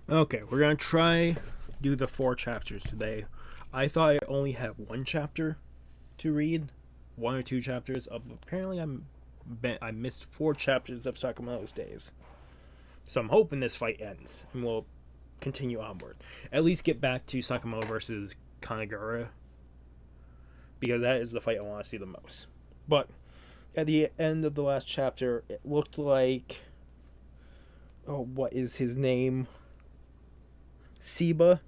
Okay, we're gonna try do the 4 chapters today. I thought I only had 1 chapter to read, 1 or 2 chapters. Apparently, I missed 4 chapters of Sakamoto's days. So I'm hoping this fight ends and we'll continue onward. At least get back to Sakamoto versus Kanagura, because that is the fight I want to see the most. But at the end of the last chapter, it looked like, what is his name? Seba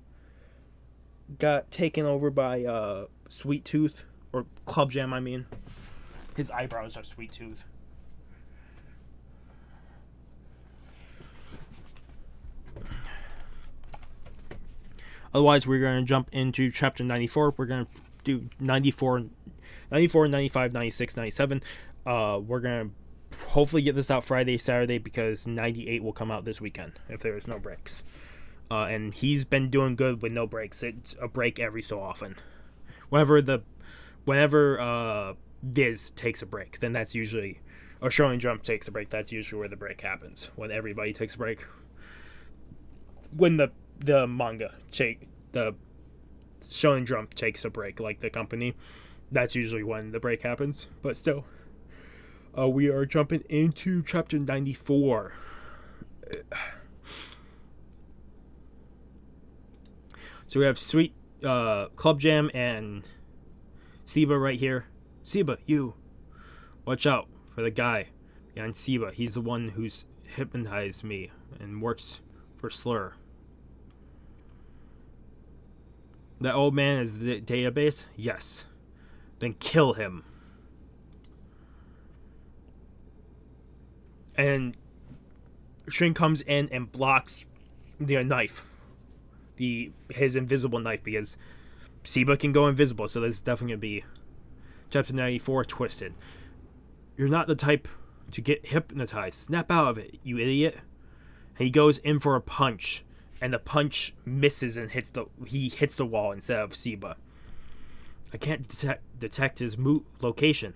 got taken over by Sweet Tooth, or Club Jam, I mean. His eyebrows are Sweet Tooth. Otherwise, we're going to jump into chapter 94. We're going to do 94, 95, 96, 97. We're going to hopefully get this out Friday, Saturday, because 98 will come out this weekend if there is no breaks. And he's been doing good with no breaks. It's a break every so often. Whenever Viz takes a break, then that's usually, or Shonen Jump takes a break, that's usually where the break happens. When everybody takes a break. When the manga the Shonen Jump takes a break, like the company, that's usually when the break happens. But still, we are jumping into chapter 94. So we have Sweet Club Jam and Seba right here. Seba, you watch out for the guy behind Seba. He's the one who's hypnotized me and works for Slur. That old man is the database? Yes. Then kill him. And Shin comes in and blocks the knife. His invisible knife, because Seba can go invisible, so there's definitely going to be chapter 94 twisted. You're not the type to get hypnotized. Snap out of it, you idiot. And he goes in for a punch, and the punch misses and he hits the wall instead of Seba. I can't detect his location.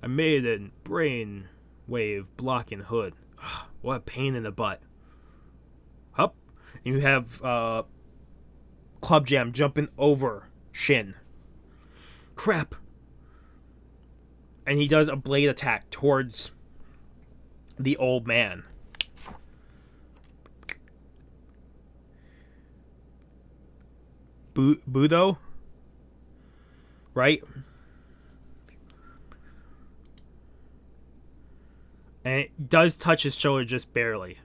I made a brain wave blocking Hood. Ugh, what a pain in the butt. Hup. And you have Club Jam jumping over Shin. Crap. And he does a blade attack towards the old man. Budo? Right? And it does touch his shoulder just barely.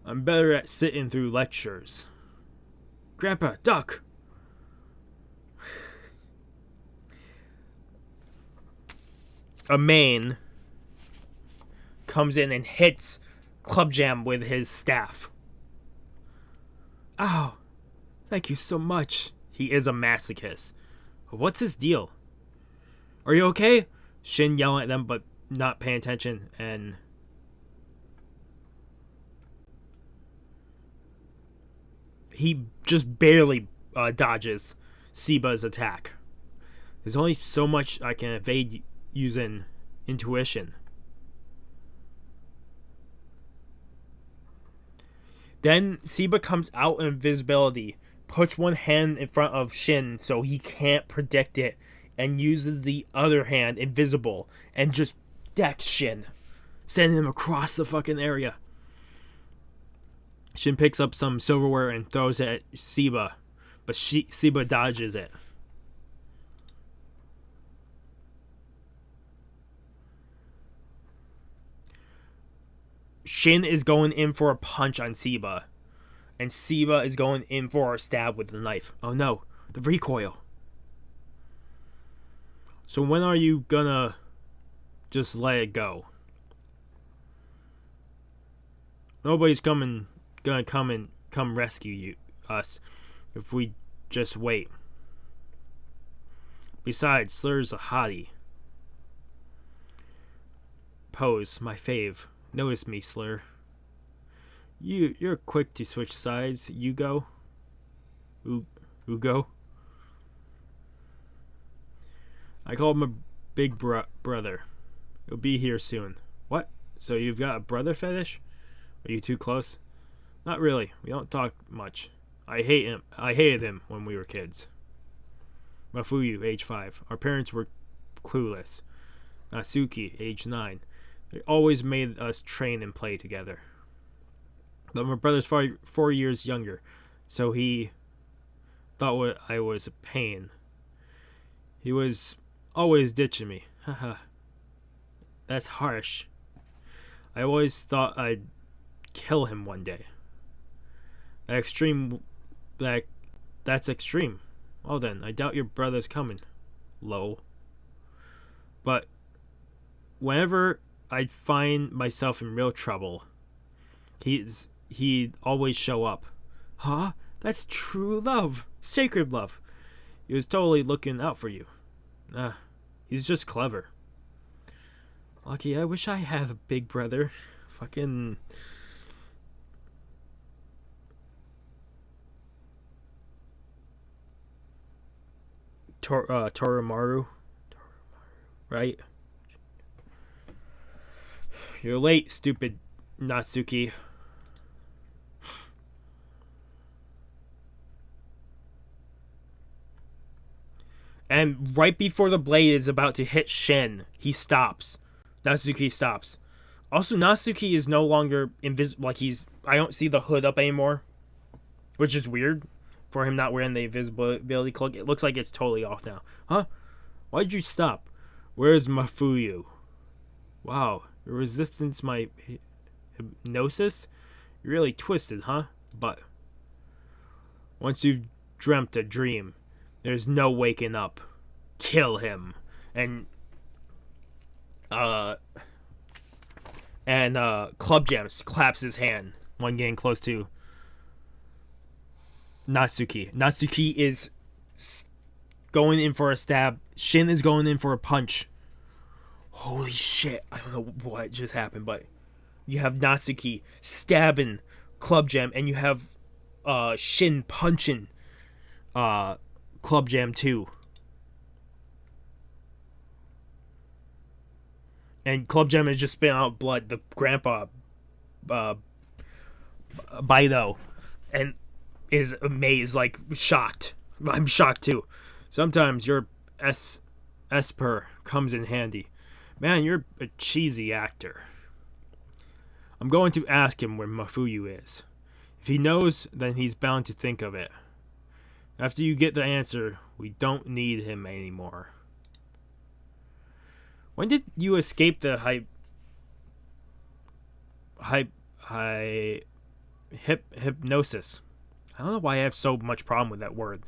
I'm better at sitting through lectures. Grandpa, duck! Amane comes in and hits Club Jam with his staff. Ow! Thank you so much. He is a masochist. What's his deal? Are you okay? Shin yelling at them but not paying attention, and he just barely dodges Seba's attack. There's only so much I can evade using intuition. Then Seba comes out in invisibility, puts one hand in front of Shin so he can't predict it, and uses the other hand invisible and just decks Shin, sending him across the fucking area. Shin picks up some silverware and throws it at Seba, but Seba dodges it. Shin is going in for a punch on Seba, and Seba is going in for a stab with the knife. Oh no, the recoil. So when are you gonna just let it go? Nobody's gonna come rescue us if we just wait. Besides, Slur's a hottie. Pose, my fave. Notice me, Slur. You're quick to switch sides. Ugo. I call him a big brother. He'll be here soon. What? So you've got a brother fetish? Are you too close? Not really. We don't talk much. I hate him. I hated him when we were kids. Mafuyu, age 5. Our parents were clueless. Natsuki, age 9. They always made us train and play together. But my brother's 4 years younger, so he thought I was a pain. He was always ditching me. Haha. That's harsh. I always thought I'd kill him one day. That's extreme. Well then, I doubt your brother's coming. Low. But whenever I'd find myself in real trouble, he'd always show up. Huh? That's true love. Sacred love. He was totally looking out for you. He's just clever. Lucky, I wish I had a big brother. Fucking... Torimaru. Right? You're late, stupid Natsuki. And right before the blade is about to hit Shin, he stops. Natsuki stops. Also, Natsuki is no longer invisible. Like, I don't see the hood up anymore, which is weird for him not wearing the invisibility cloak. It looks like it's totally off now. Huh? Why'd you stop? Where's Mafuyu? Wow, your resistance my hypnosis? You're really twisted, huh? But once you've dreamt a dream, there's no waking up. Kill him. And Club Jam claps his hand. One getting close to Natsuki. Natsuki is going in for a stab. Shin is going in for a punch. Holy shit. I don't know what just happened, but you have Natsuki stabbing Club Jam, and you have Shin punching Club Jam 2. And Club Jam is just spitting out blood. The grandpa, Baido, and is amazed, like shocked. I'm shocked too. Sometimes your Esper comes in handy. Man, you're a cheesy actor. I'm going to ask him where Mafuyu is. If he knows, then he's bound to think of it. After you get the answer, we don't need him anymore. When did you escape the hypnosis? I don't know why I have so much problem with that word.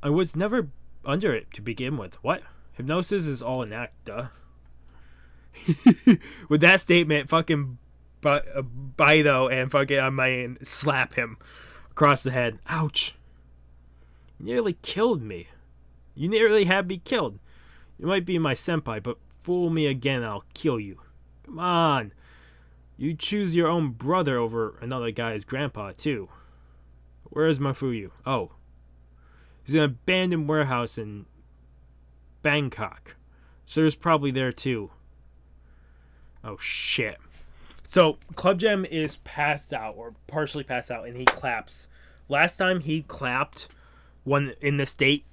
I was never under it to begin with. What? Hypnosis is all an act, duh. With that statement, fucking Baido and fucking Amane slap him across the head. Ouch. You nearly killed me. You nearly had me killed. You might be my senpai, but fool me again, I'll kill you. Come on. You choose your own brother over another guy's grandpa, too. Where is Mafuyu? Oh. He's in an abandoned warehouse in Bangkok. Sir's probably there, too. Oh, shit. So, Club Jam is passed out, or partially passed out, and he claps. Last time he clapped, when in the state,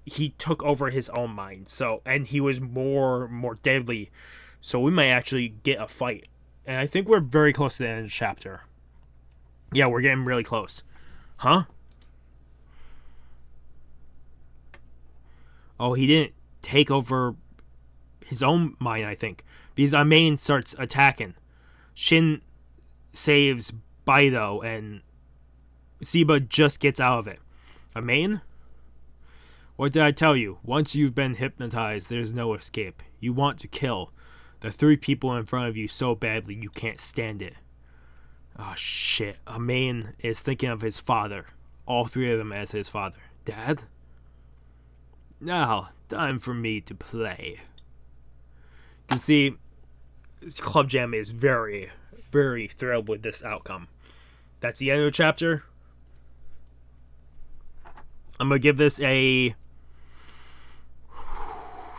he took over his own mind. So, and he was more deadly. So we might actually get a fight. And I think we're very close to the end of the chapter. Yeah, we're getting really close. Huh? Oh, he didn't take over his own mind, I think. Because Amane starts attacking. Shin saves Baido, and Seba just gets out of it. Amane? What did I tell you? Once you've been hypnotized, there's no escape. You want to kill the 3 people in front of you so badly you can't stand it. Oh shit. Amane is thinking of his father. All 3 of them as his father. Dad? Now, time for me to play. You can see, Club Jam is very, very thrilled with this outcome. That's the end of the chapter. I'm going to give this a...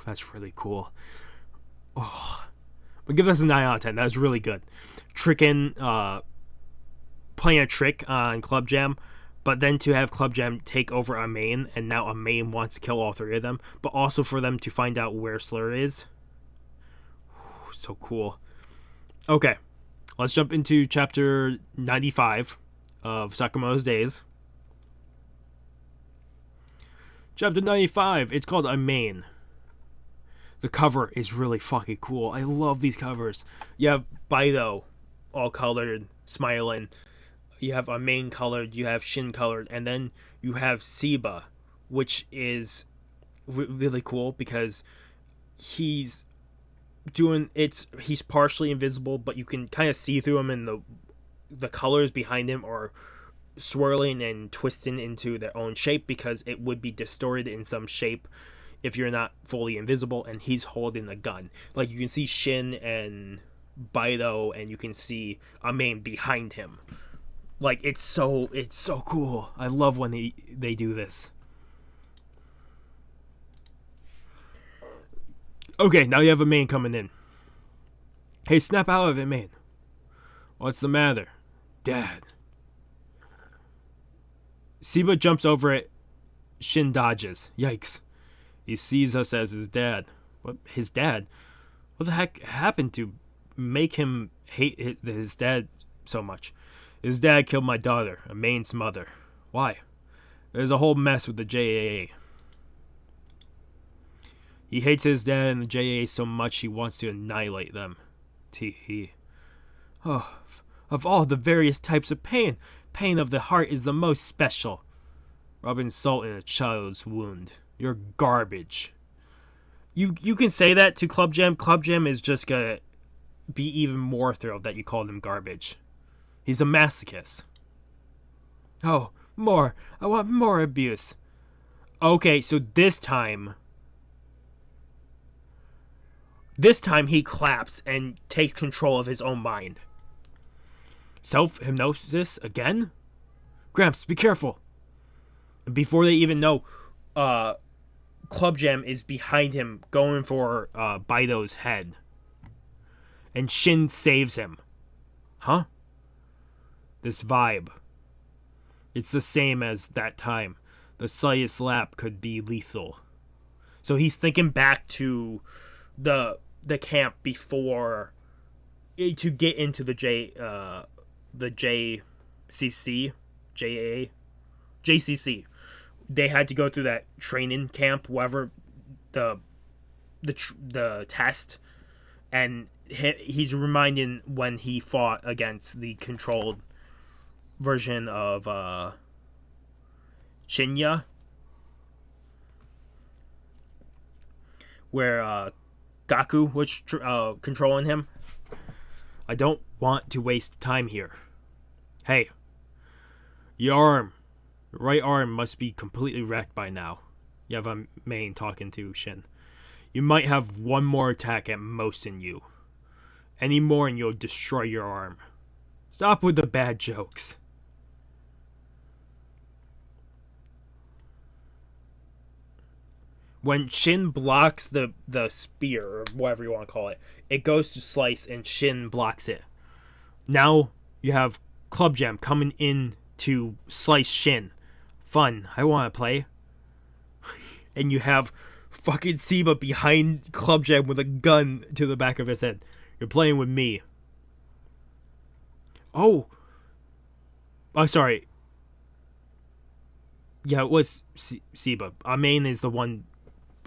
That's really cool. Oh. I'm I'll give this a 9 out of 10. That was really good. Playing a trick on Club Jam, but then to have Club Jam take over Amane, and now Amane wants to kill all three of them, but also for them to find out where Slur is. So cool. Okay, let's jump into chapter 95 of Sakamoto's Days. Chapter 95, it's called Amane. The cover is really fucking cool. I love these covers. You have Baido, all colored, smiling. You have Amane colored, you have Shin colored, and then you have Seba, which is really cool because he's partially invisible, but you can kind of see through him, and the colors behind him are swirling and twisting into their own shape because it would be distorted in some shape if you're not fully invisible, and he's holding a gun. Like, you can see Shin and Baido, and you can see Amane behind him. Like, it's so cool. I love when they do this. Okay, now you have Amane coming in. Hey, snap out of it, Amane. What's the matter? Dad. Seba jumps over it. Shin dodges. Yikes. He sees us as his dad. What? His dad? What the heck happened to make him hate his dad so much? His dad killed my daughter, Amane's mother. Why? There's a whole mess with the JAA. He hates his dad and the JAA so much he wants to annihilate them. Tee. Oh, of all the various types of pain, pain of the heart is the most special. Rubbing salt in a child's wound. You're garbage. You can say that to Club Jam. Club Jam is just gonna be even more thrilled that you called him garbage. He's a masochist. Oh, more. I want more abuse. Okay, so this time he claps and takes control of his own mind. Self-hypnosis again? Gramps, be careful. And before they even know, Club Jam is behind him going for Baido's head. And Shin saves him. Huh? This vibe. It's the same as that time. The slightest slap could be lethal. So he's thinking back to the camp before to get into the JCC. They had to go through that training camp, whatever the test, and he's reminding when he fought against the controlled version of Shinya, where Gaku was controlling him. I don't want to waste time here. Hey, your right arm must be completely wrecked by now. You have a Amane talking to Shin. You might have one more attack at most in you. Any more and you'll destroy your arm. Stop with the bad jokes. When Shin blocks the spear, or whatever you want to call it, it goes to slice and Shin blocks it. Now you have Club Jam coming in to slice Shin. Fun. I want to play. And you have fucking Seba behind Club Jam with a gun to the back of his head. You're playing with me. Oh, sorry. Yeah, it was Seba. Amane is the one.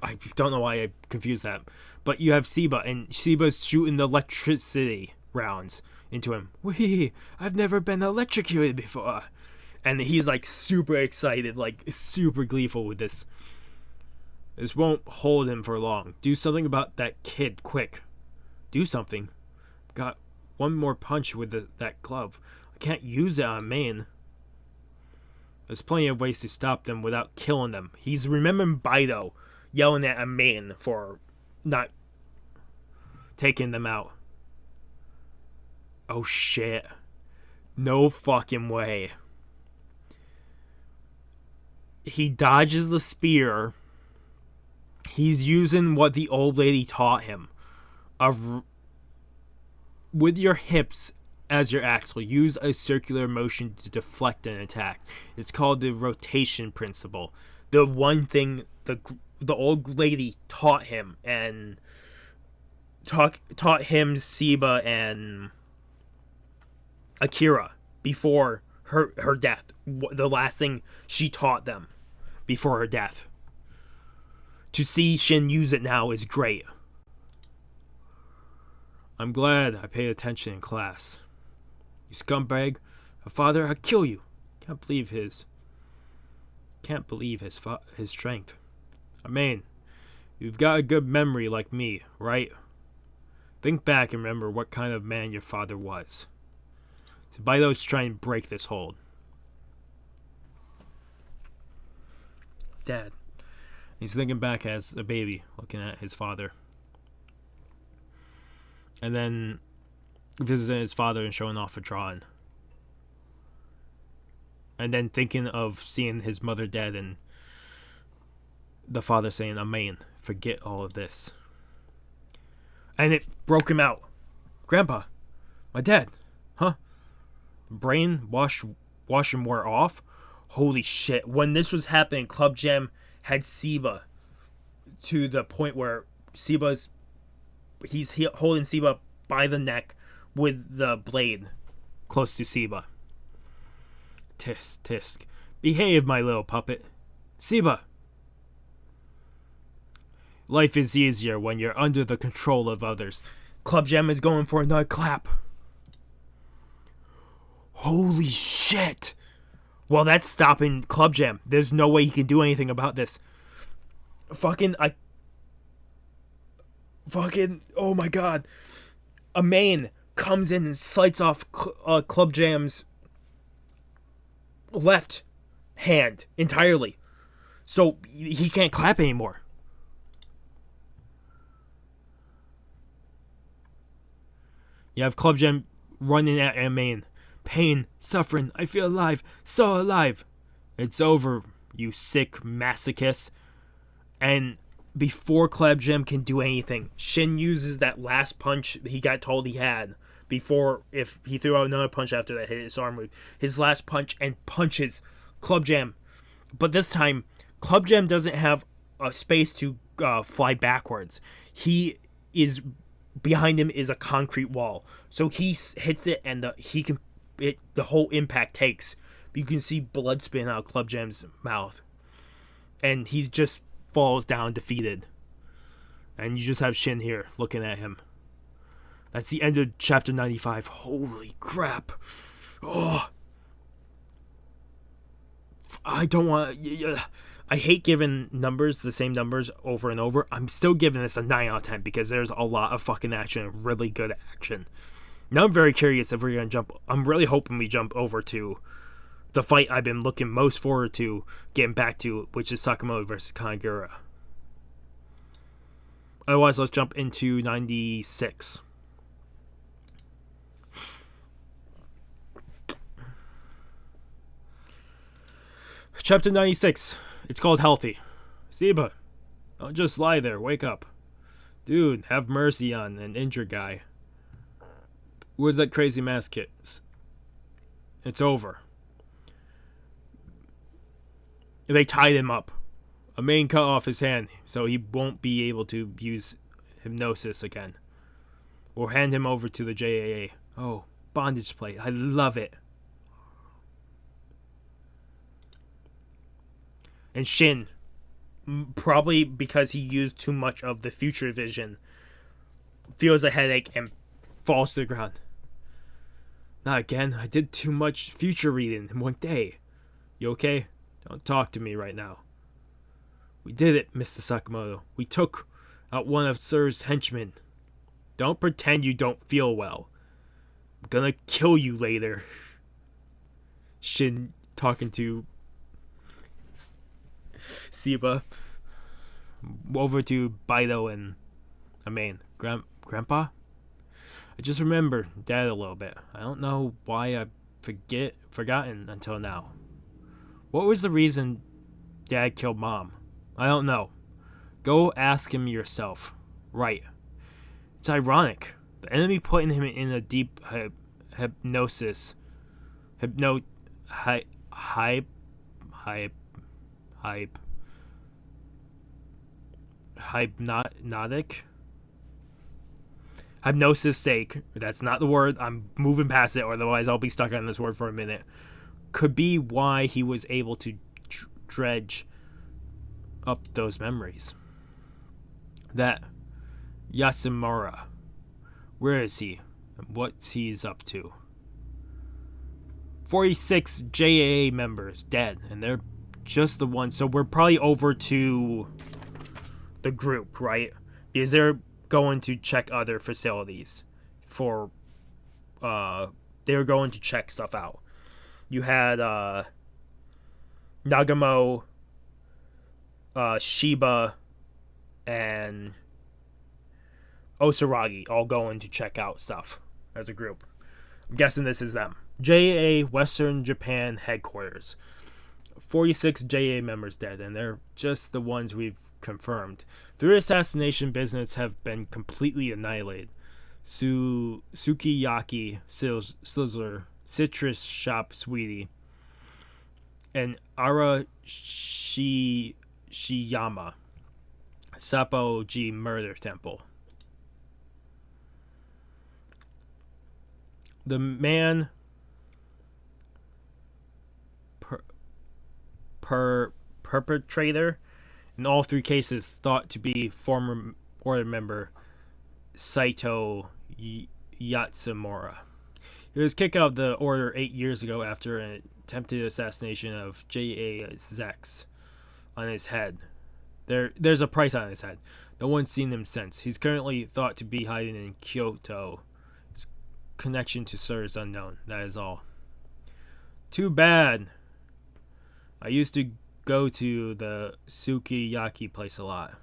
I don't know why I confused that. But you have Seba, and Seba's shooting the electricity rounds into him. Wee, I've never been electrocuted before. And he's like super excited, like super gleeful with this. This won't hold him for long. Do something about that kid, quick. Do something. Got one more punch with that glove. I can't use it on Amane. There's plenty of ways to stop them without killing them. He's remembering Baido yelling at Amane for not taking them out. Oh shit. No fucking way. He dodges the spear. He's using what the old lady taught him. with your hips as your axle, use a circular motion to deflect an attack. It's called the rotation principle. The one thing the old lady taught him, and taught him, Seba, and Akira before her death. The last thing she taught them before her death. To see Shin use it now is great. I'm glad I paid attention in class. You scumbag. Father, I'll kill you. Can't believe his strength. I mean, you've got a good memory like me, right? Think back and remember what kind of man your father was. So Baido's trying to break this hold. Dad. He's thinking back as a baby, looking at his father. And then visiting his father and showing off a drawing. And then thinking of seeing his mother dead and the father saying, Amane, forget all of this. And it broke him out. Grandpa, my dad, huh? Brain wash and wear off? Holy shit. When this was happening, Club Jam had Seba to the point where he's holding Seba by the neck with the blade close to Seba. Tisk. Behave, my little puppet. Seba. Life is easier when you're under the control of others. Club Jam is going for another clap. Holy shit. Well, that's stopping Club Jam. There's no way he can do anything about this. Oh my god. Amane comes in and slices off Club Jam's left hand entirely. So he can't clap anymore. You have Club Jam running at Amane. Pain, suffering, I feel alive, so alive. It's over, you sick masochist. And before Club Jam can do anything, Shin uses that last punch he got told he had. Before, if he threw out another punch after that hit his arm, his last punch, and punches Club Jam. But this time, Club Jam doesn't have a space to fly backwards. Behind him is a concrete wall. So he hits it, and the whole impact takes. You can see blood spitting out of Club Jam's mouth. And he just falls down defeated. And you just have Shin here looking at him. That's the end of chapter 95. Holy crap. Oh. I don't want... I hate giving numbers, the same numbers, over and over. I'm still giving this a 9 out of 10 because there's a lot of fucking action and really good action. Now I'm very curious if we're going to jump... I'm really hoping we jump over to the fight I've been looking most forward to getting back to, which is Sakamoto versus Kanagura. Otherwise, let's jump into 96. Chapter 96. It's called Healthy. Seba, don't just lie there. Wake up. Dude, have mercy on an injured guy. Where's that crazy mask kit? It's over. They tied him up. Amane cut off his hand, so he won't be able to use hypnosis again. We'll hand him over to the JAA. Oh, bondage plate. I love it. And Shin, probably because he used too much of the future vision, feels a headache and falls to the ground. Not again. I did too much future reading in one day. You okay? Don't talk to me right now. We did it, Mr. Sakamoto. We took out one of Sir's henchmen. Don't pretend you don't feel well. I'm gonna kill you later. Shin talking to Seba. Over to Baido and Amane. Grandpa? I just remember Dad a little bit. I don't know why I forgotten until now. What was the reason Dad killed Mom? I don't know. Go ask him yourself. Right. It's ironic. The enemy putting him in a deep hypnosis. Hypno... Hype... Hype... Hype... Hype... Hypnotic? Hypnosis sake. That's not the word. I'm moving past it, or otherwise I'll be stuck on this word for a minute. Could be why he was able to dredge up those memories. That Yasamura, where is he? And what's he's up to? 46 JAA members dead, and they're just the ones. So we're probably over to the group, right? Because they're going to check other facilities for they're going to check stuff out. You had Nagamo, Shiba, and Osaragi all going to check out stuff as a group. I'm guessing this is them. JA Western Japan headquarters. 46 JA members dead, and they're just the ones we've confirmed. Their assassination business have been completely annihilated. Sukiyaki Sizzler, Citrus Shop Sweetie, and Arashiyama, Sappo-ji Murder Temple. The man perpetrator in all three cases thought to be former order member Saito Yatsumura. He was kicked out of the order 8 years ago after an attempted assassination of J.A. Zex on his head. There's a price on his head. No one's seen him since. He's currently thought to be hiding in Kyoto. His connection to Sir is unknown. That is all. Too bad. I used to go to the Sukiyaki place a lot.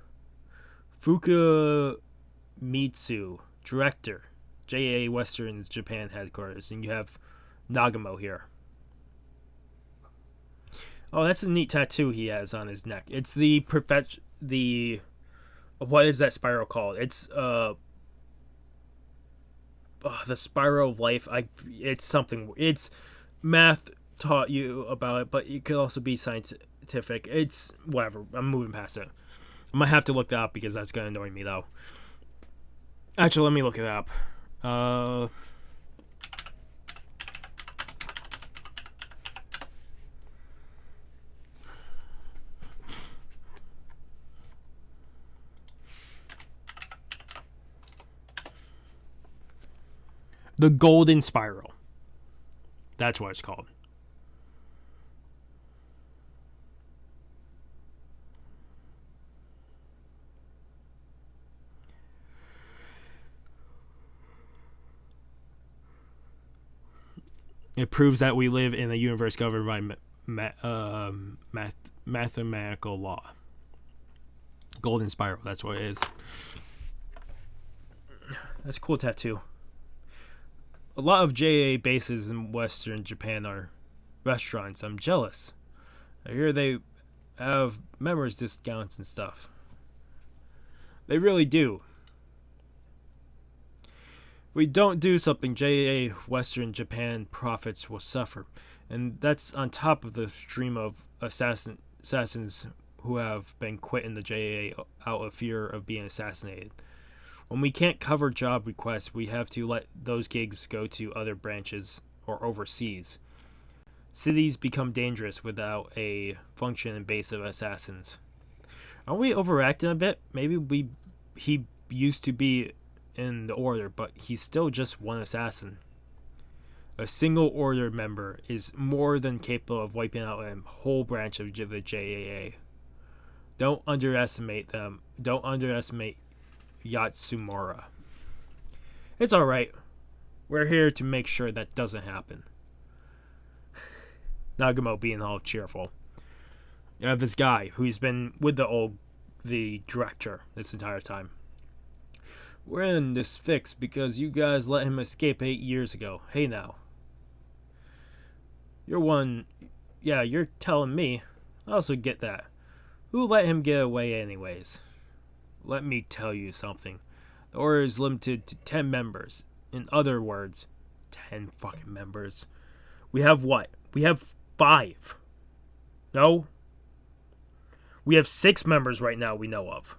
Fukumitsu, director, JA Western Japan headquarters, and you have Nagamo here. Oh, that's a neat tattoo he has on his neck. It's the what is that spiral called? It's the spiral of life. It's something. It's math taught you about it, but it could also be scientific. It's whatever. I'm moving past it. I might have to look that up because that's gonna annoy me though. Actually, let me look it up. The Golden Spiral. That's what it's called. It proves that we live in a universe governed by mathematical law. Golden Spiral, that's what it is. That's a cool tattoo. A lot of JA bases in Western Japan are restaurants. I'm jealous. I hear they have members discounts and stuff. They really do. If we don't do something, JA Western Japan profits will suffer. And that's on top of the stream of assassins who have been quitting the JA out of fear of being assassinated. When we can't cover job requests, we have to let those gigs go to other branches or overseas. Cities become dangerous without a functioning base of assassins. Aren't we overacting a bit? Maybe he used to be in the order, but he's still just one assassin. A single order member is more than capable of wiping out a whole branch of the JAA. Don't underestimate them. Don't underestimate Yatsumura. It's alright. We're here to make sure that doesn't happen. Nagamo being all cheerful. You have this guy who's been with the director this entire time. We're in this fix because you guys let him escape 8 years ago. Hey now. You're telling me. I also get that. Who let him get away anyways? Let me tell you something. The order is limited to 10 members. In other words, 10 fucking members. We have what? We have 5. No? We have 6 members right now we know of.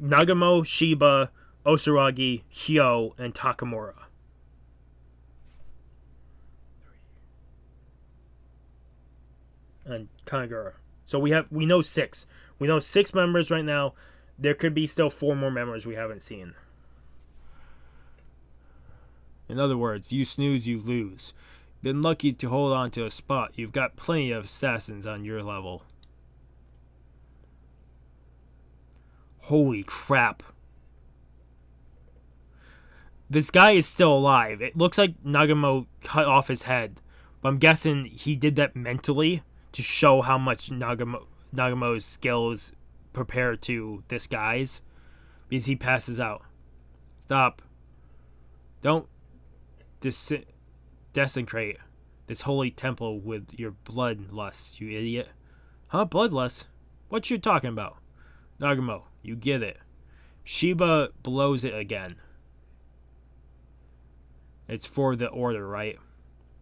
Nagamo, Shiba, Osaragi, Hyo, and Takamura. And Kanagura. So we know 6. We know 6 members right now. There could be still 4 more members we haven't seen. In other words, you snooze, you lose. Been lucky to hold on to a spot. You've got plenty of assassins on your level. Holy crap. This guy is still alive. It looks like Nagamo cut off his head. But I'm guessing he did that mentally to show how much Nagamo's skills prepare to this guy's. Because he passes out. Stop. Don't desecrate this holy temple with your bloodlust, you idiot. Huh? Bloodlust? What you talking about? Nagamo, you get it. Shiba blows it again. It's for the order, right?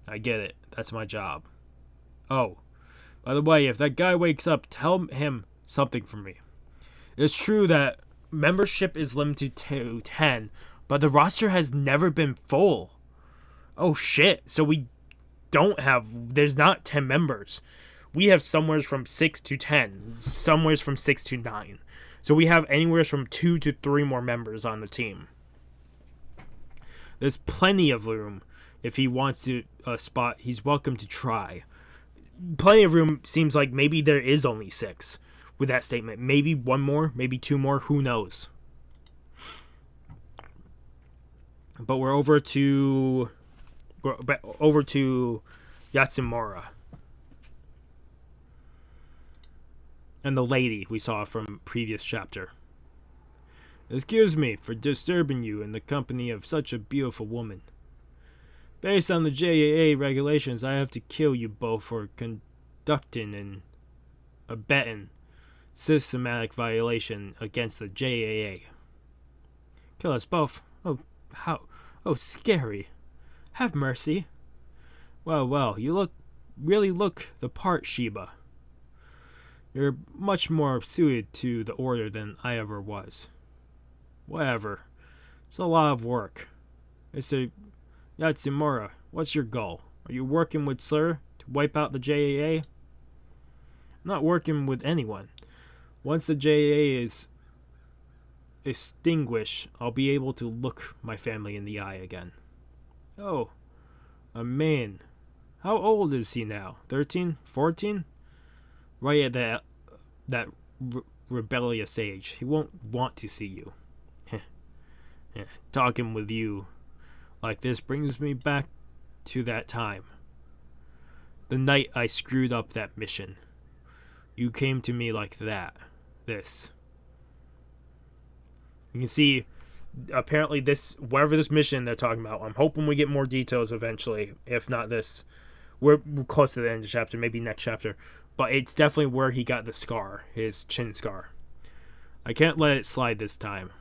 I get it. That's my job. Oh, by the way, if that guy wakes up, tell him something from me. It's true that membership is limited to 10, but the roster has never been full. Oh shit, so there's not 10 members. We have somewhere from 6 to 10, somewhere from 6 to 9. So we have anywhere from 2 to 3 more members on the team. There's plenty of room. If he wants to spot, he's welcome to try. Plenty of room seems like maybe there is only 6 with that statement. Maybe 1 more, maybe 2 more, who knows. But we're over to Yatsumura. And the lady we saw from previous chapter. Excuse me for disturbing you in the company of such a beautiful woman. Based on the JAA regulations, I have to kill you both for conducting and abetting systematic violation against the JAA. Kill us both? Oh, how? Oh, scary. Have mercy. Well, you really look the part, Shiba. You're much more suited to the order than I ever was. Whatever. It's a lot of work. It's a Yatsumura, what's your goal? Are you working with Slur to wipe out the JAA? I'm not working with anyone. Once the JAA is extinguished, I'll be able to look my family in the eye again. Oh, a man. How old is he now? 13? 14? Right at that rebellious age. He won't want to see you. Talking with you like this brings me back to that time. The night I screwed up that mission. You came to me like that. This. You can see, apparently whatever this mission they're talking about, I'm hoping we get more details eventually. If not this. We're close to the end of the chapter, maybe next chapter. But it's definitely where he got the scar, his chin scar. I can't let it slide this time.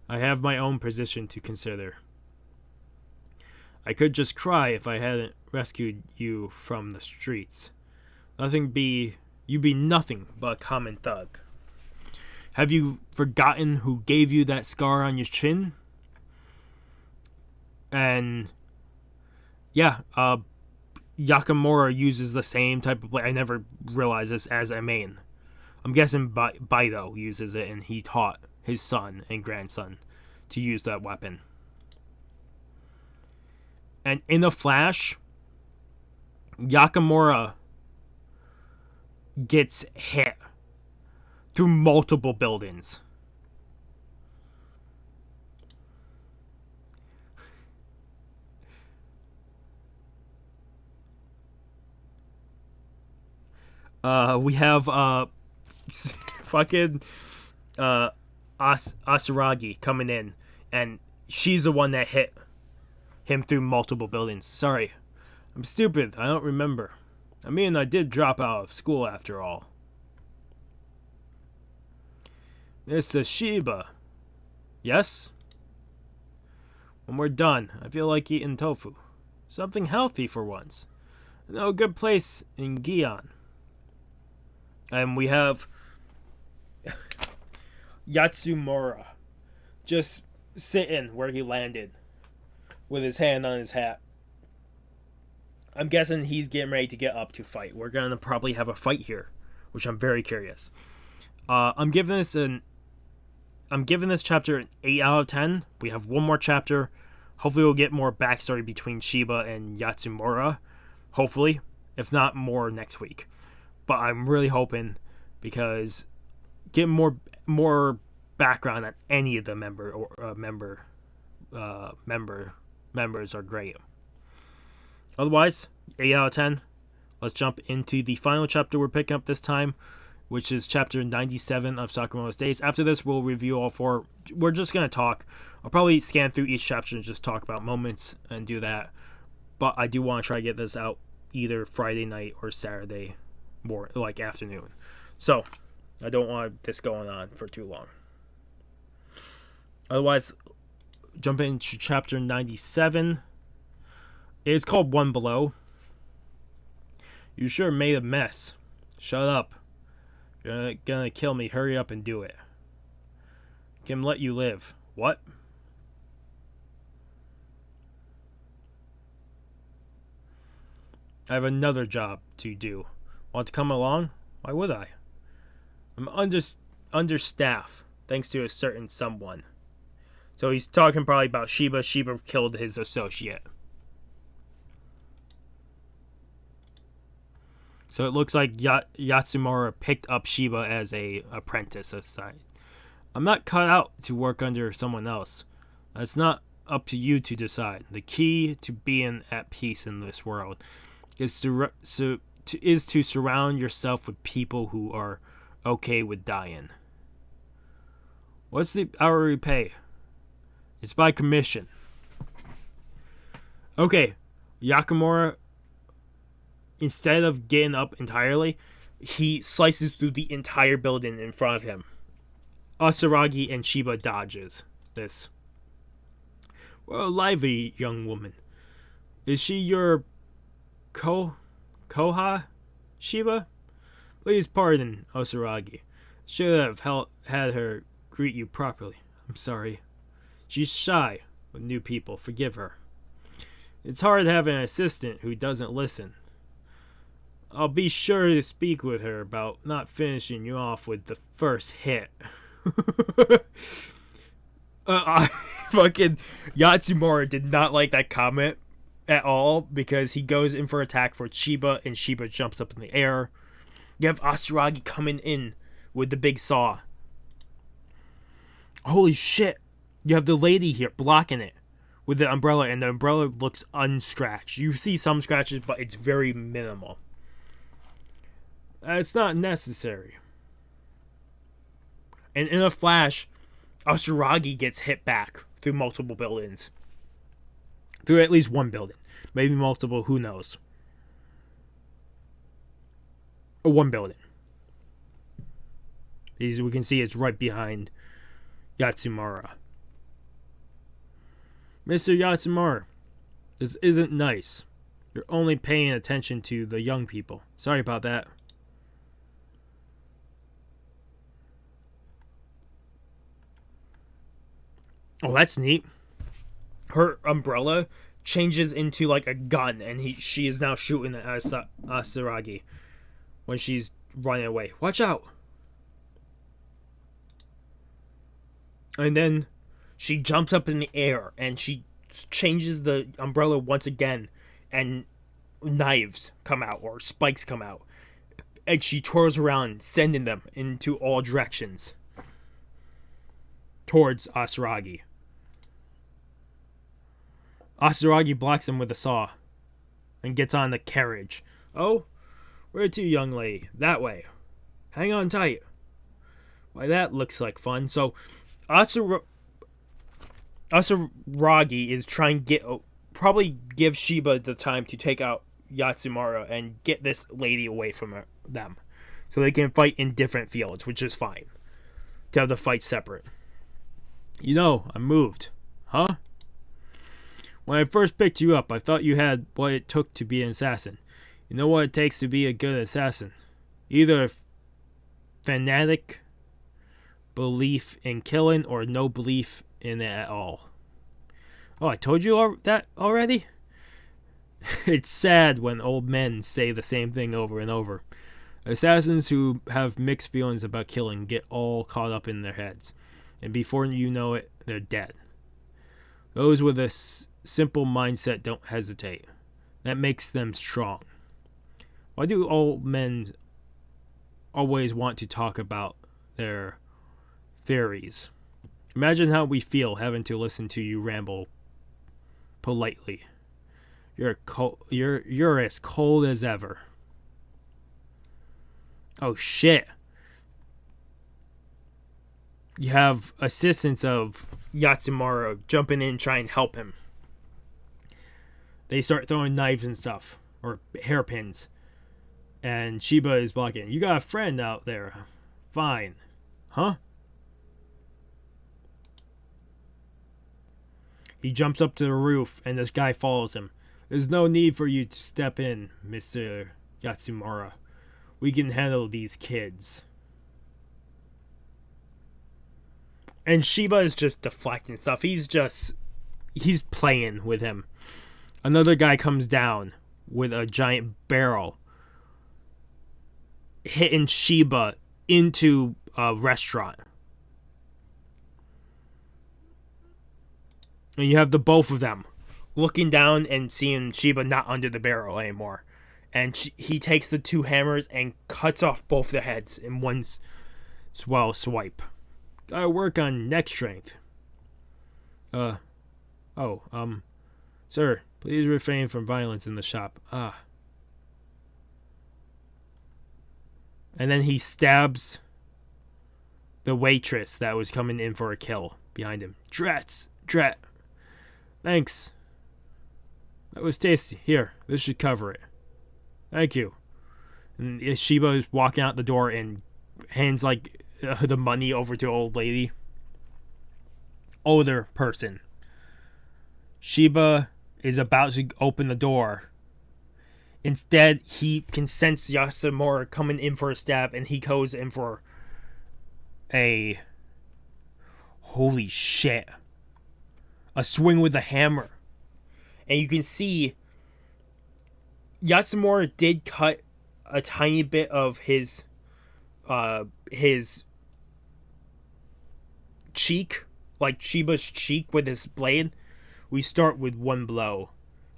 I have my own position to consider. I could just cry if I hadn't rescued you from the streets. You'd be nothing but a common thug. Have you forgotten who gave you that scar on your chin? And yeah, Yakamura uses the same type of blade. I never realized this as Amane. I'm guessing Baido uses it, and he taught his son and grandson to use that weapon. And in a flash, Yakamura gets hit through multiple buildings. We have fucking Asaragi coming in, and she's the one that hit him through multiple buildings. Sorry, I'm stupid. I don't remember. I mean, I did drop out of school after all. Mr. Shiba, Yes? When we're done, I feel like eating tofu. Something healthy for once. No good place in Gion. And we have Yatsumura just sitting where he landed with his hand on his hat. I'm guessing he's getting ready to get up to fight. We're going to probably have a fight here, which I'm very curious. I'm giving this chapter an 8 out of 10. We have one more chapter. Hopefully we'll get more backstory between Shiba and Yatsumura. Hopefully. If not, more next week. But I'm really hoping, because getting more background on any of the members are great. Otherwise, 8 out of 10. Let's jump into the final chapter we're picking up this time, which is chapter 97 of Sakamoto's Days. After this, we'll review all 4. We're just going to talk. I'll probably scan through each chapter and just talk about moments and do that. But I do want to try to get this out either Friday night or Saturday afternoon. So, I don't want this going on for too long. Otherwise, jump into chapter 97. It's called One Below. You sure made a mess. Shut up. You're gonna kill me. Hurry up and do it. Can let you live. What? I have another job to do. Want to come along? Why would I? I'm understaffed, thanks to a certain someone. So he's talking probably about Shiba. Shiba killed his associate. So it looks like Yatsumura picked up Shiba as a apprentice aside. I'm not cut out to work under someone else. That's not up to you to decide. The key to being at peace in this world is to surround yourself with people who are okay with dying. What's the hourly pay? It's by commission. Okay, Yakamura, instead of getting up entirely, he slices through the entire building in front of him. Asaragi and Shiba dodges this. Well, lively young woman. Is she your Koha, Shiba? Please pardon, Asaragi. Should have had her greet you properly. I'm sorry. She's shy with new people. Forgive her. It's hard having an assistant who doesn't listen. I'll be sure to speak with her about not finishing you off with the first hit. Fucking Yatsumura did not like that comment at all, because he goes in for attack for Shiba and Shiba jumps up in the air. You have Asaragi coming in with the big saw. Holy shit. You have the lady here blocking it with the umbrella, and the umbrella looks unscratched. You see some scratches, but it's very minimal. It's not necessary. And in a flash, Asaragi gets hit back through multiple buildings. Through at least one building. Maybe multiple, who knows. Or one building. As we can see, it's right behind Yatsumura. Mr. Yatsumura, this isn't nice. You're only paying attention to the young people. Sorry about that. Oh, that's neat. Her umbrella changes into like a gun, and she is now shooting at Asaragi when she's running away. Watch out! And then she jumps up in the air, and she changes the umbrella once again, and knives come out, or spikes come out. And she twirls around, sending them into all directions towards Asaragi. Asaragi blocks him with a saw and gets on the carriage. Oh, where to, young lady? That way. Hang on tight. Why, that looks like fun. So, Asaragi is trying to probably give Shiba the time to take out Yatsumura and get this lady away from them, so they can fight in different fields, which is fine to have the fight separate. You know, I'm moved. Huh? When I first picked you up, I thought you had what it took to be an assassin. You know what it takes to be a good assassin? Either a fanatic belief in killing or no belief in it at all. Oh, I told you that already? It's sad when old men say the same thing over and over. Assassins who have mixed feelings about killing get all caught up in their heads, and before you know it, they're dead. Those with a simple mindset don't hesitate. That makes them strong. Why do old men always want to talk about their theories? Imagine how we feel having to listen to you ramble politely. You're as cold as ever. Oh shit. You have assistants of Yatsumaro jumping in trying to help him. They start throwing knives and stuff, or hairpins. And Shiba is blocking. You got a friend out there. Fine. Huh? He jumps up to the roof and this guy follows him. There's no need for you to step in, Mr. Yatsumura. We can handle these kids. And Shiba is just deflecting stuff. He's playing with him. Another guy comes down with a giant barrel, hitting Shiba into a restaurant. And you have the both of them looking down and seeing Shiba not under the barrel anymore. And he takes the two hammers and cuts off both their heads in one swell swipe. Gotta work on neck strength. Sir, please refrain from violence in the shop. And then he stabs the waitress that was coming in for a kill behind him. Drat. Thanks. That was tasty. Here, this should cover it. Thank you. And Shiba is walking out the door and hands the money over to old lady. Older person. Shiba is about to open the door. Instead, he can sense Yatsumura coming in for a stab, and he goes in for a... Holy shit. A swing with a hammer. And you can see Yatsumura did cut a tiny bit of his cheek, like Shiba's cheek with his blade. We start with one blow.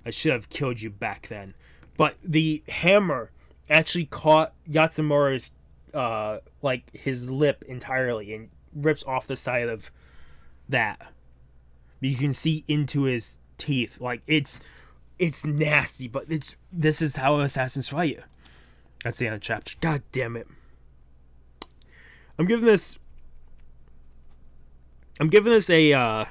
I should have killed you back then. But the hammer actually caught Yatsumura's his lip entirely and rips off the side of that. You can see into his teeth. Like it's nasty, but this is how assassins fight. That's the end of the chapter. God damn it. I'm giving this a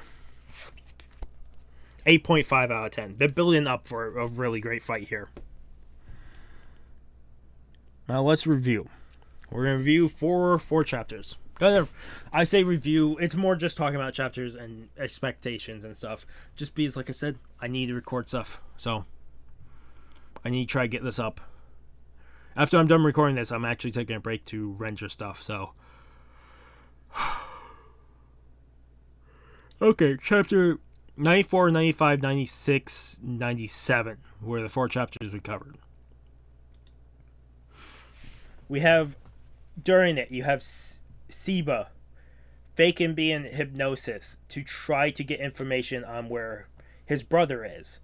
8.5 out of 10. They're building up for a really great fight here. Now let's review. We're gonna review four chapters. I say review. It's more just talking about chapters and expectations and stuff. Just because, like I said, I need to record stuff, so I need to try to get this up. After I'm done recording this, I'm actually taking a break to render stuff. So, okay, chapter 94, 95, 96, 97 were the 4 chapters we covered. We have, during it, you have Shiba faking being in hypnosis to try to get information on where his brother is.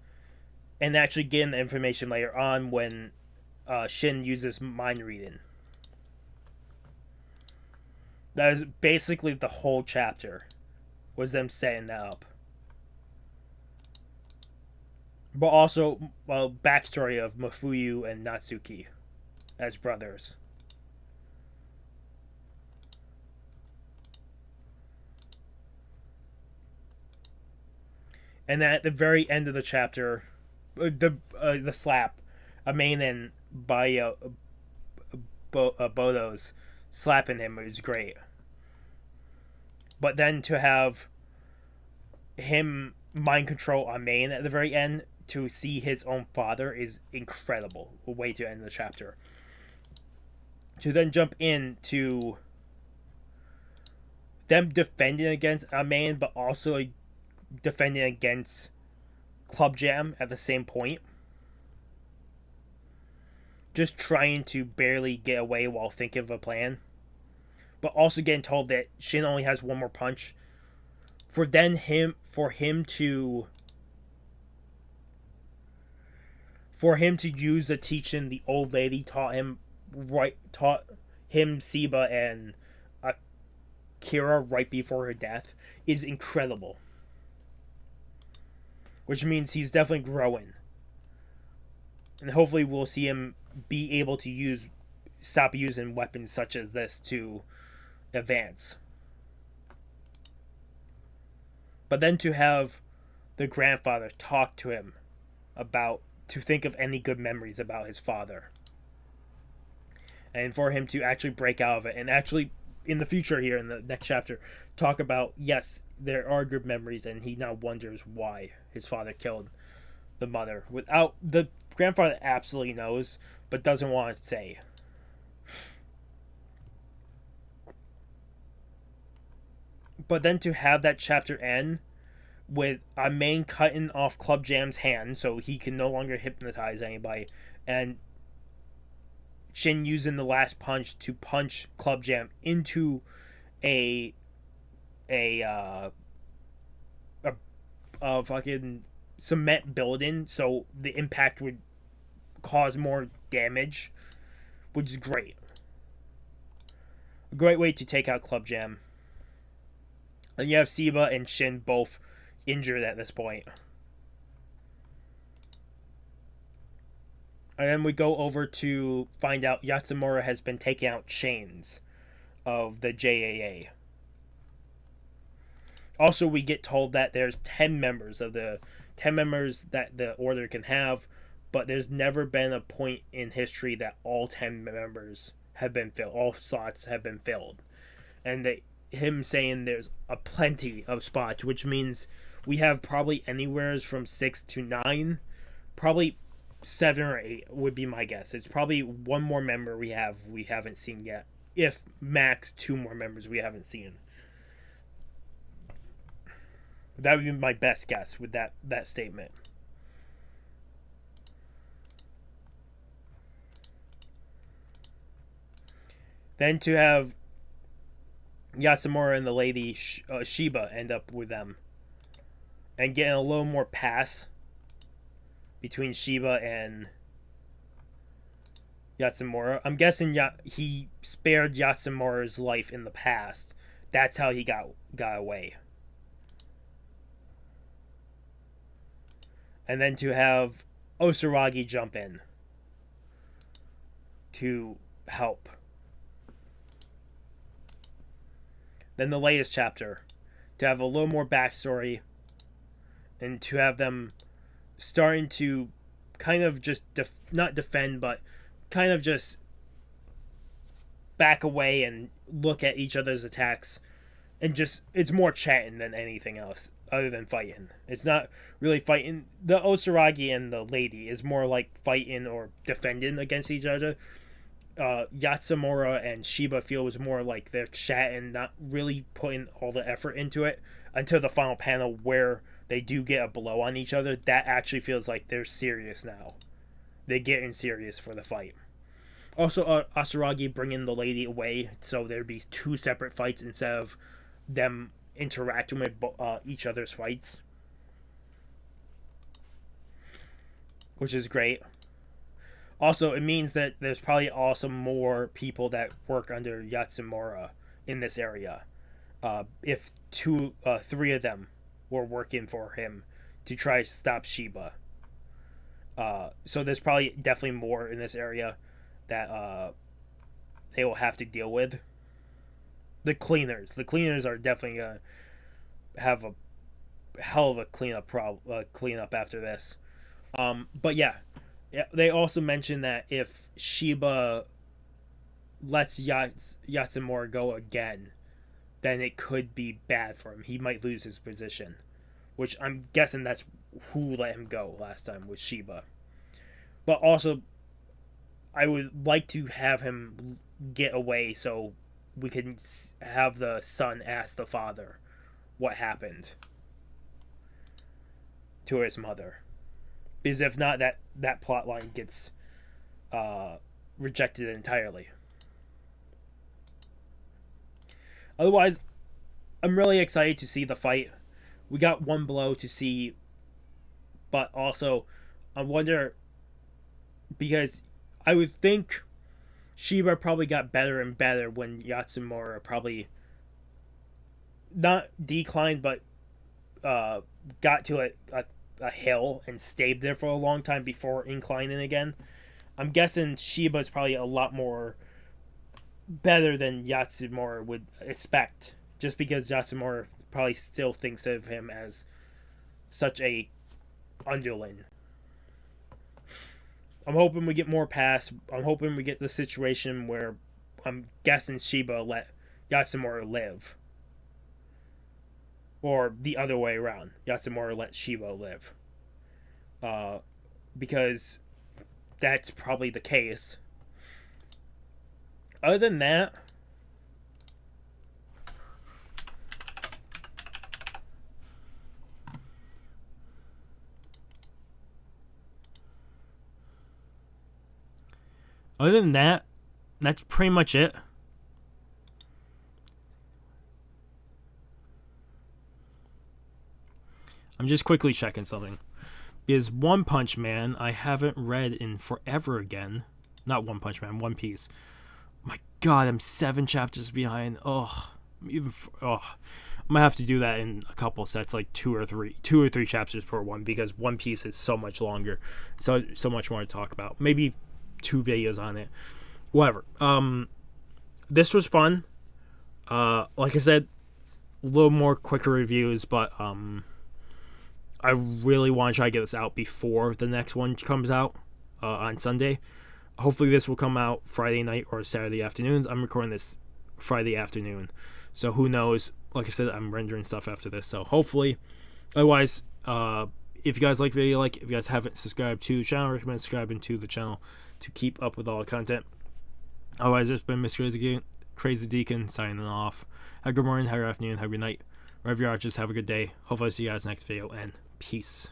And actually getting the information later on when Shin uses mind reading. That is basically the whole chapter. Was them setting that up. But also, backstory of Mafuyu and Natsuki as brothers. And then at the very end of the chapter, the slap, Amane and Bodo's slapping him was great. But then to have him mind control Amane at the very end to see his own father is incredible. A way to end the chapter. To then jump into them defending against Amane, but also defending against Club Jam at the same point. Just trying to barely get away while thinking of a plan. But also getting told that Shin only has one more punch. For him to use the teaching the old lady taught him, Siba and Akira right before her death is incredible. Which means he's definitely growing. And hopefully we'll see him be able to stop using weapons such as this to advance. But then to have the grandfather talk to him to think of any good memories about his father. And for him to actually break out of it and actually in the future here in the next chapter talk about, yes, there are good memories, and he now wonders why his father killed the mother. Without the grandfather absolutely knows, but doesn't want to say. But then to have that chapter end with Amane cutting off Club Jam's hand so he can no longer hypnotize anybody, and Shin using the last punch to punch Club Jam into a fucking cement building, so the impact would cause more damage, which is great. A great way to take out Club Jam. And you have Siba and Shin both injured at this point. And then we go over to find out Yatsumura has been taking out chains of the JAA. Also, we get told that there's 10 members that the order can have, but there's never been a point in history that all 10 members have been filled, all slots have been filled. And him saying there's a plenty of spots, which means we have probably anywhere from 6 to 9, probably 7 or 8 would be my guess. It's probably one more member we haven't seen yet, if max 2 more members we haven't seen. That would be my best guess with that statement. Then to have Yatsumura and the lady Shiba end up with them, and getting a little more pass between Shiba and Yatsumura. I'm guessing he spared Yatsumura's life in the past. That's how he got away. And then to have Osaragi jump in to help. Then the latest chapter, to have a little more backstory, and to have them starting to kind of just not defend, but kind of just back away and look at each other's attacks, and just it's more chatting than anything else other than fighting. It's not really fighting. The Osaragi and the lady is more like fighting or defending against each other. Yatsumura and Shiba feel was more like they're chatting, not really putting all the effort into it until the final panel where they do get a blow on each other. That actually feels like they're serious now. They're getting serious for the fight. Also, Osaragi bringing the lady away so there'd be 2 separate fights instead of them interacting with each other's fights, which is great. Also, it means that there's probably also more people that work under Yatsumura in this area. If 3 of them were working for him to try to stop Shiba. So there's probably definitely more in this area that they will have to deal with. The cleaners are definitely gonna have a hell of a cleanup after this. But yeah, they also mentioned that if Shiba lets Yatsumura go again, then it could be bad for him. He might lose his position. which I'm guessing that's who let him go last time was Shiba. But also, I would like to have him get away so we can have the son ask the father what happened to his mother. Because if not, that plot line gets rejected entirely. Otherwise, I'm really excited to see the fight. We got one blow to see, but also I wonder, because I would think Shiba probably got better and better when Yatsumura probably not declined, but got to a hill and stayed there for a long time before inclining again. I'm guessing Shiba's probably a lot more better than Yatsumura would expect, just because Yatsumura probably still thinks of him as such a underling. I'm hoping we get more past. I'm hoping we get the situation where I'm guessing Shiba let Yatsumura live. Or the other way around. Yatsumura let Shiba live. Because that's probably the case. Other than that, that's pretty much it. I'm just quickly checking something. Because One Punch Man, I haven't read in forever again. Not One Punch Man, One Piece. My God, I'm 7 chapters behind. I'm gonna have to do that in a couple sets, like 2 or 3 chapters per one, because One Piece is so much longer, so much more to talk about. Maybe 2 videos on it. Whatever. This was fun. Like I said, a little more quicker reviews, but I really want to try to get this out before the next one comes out on Sunday. Hopefully this will come out Friday night or Saturday afternoons. I'm recording this Friday afternoon, so who knows. Like I said, I'm rendering stuff after this, so hopefully. Otherwise, if you guys like the video, if you guys haven't subscribed to the channel, I recommend subscribing to the channel to keep up with all the content. Otherwise, it's been Mr. Crazy Deacon signing off. Have a good morning, have a good afternoon, have a good night. Wherever you are, just have a good day. Hopefully I see you guys next video, and peace.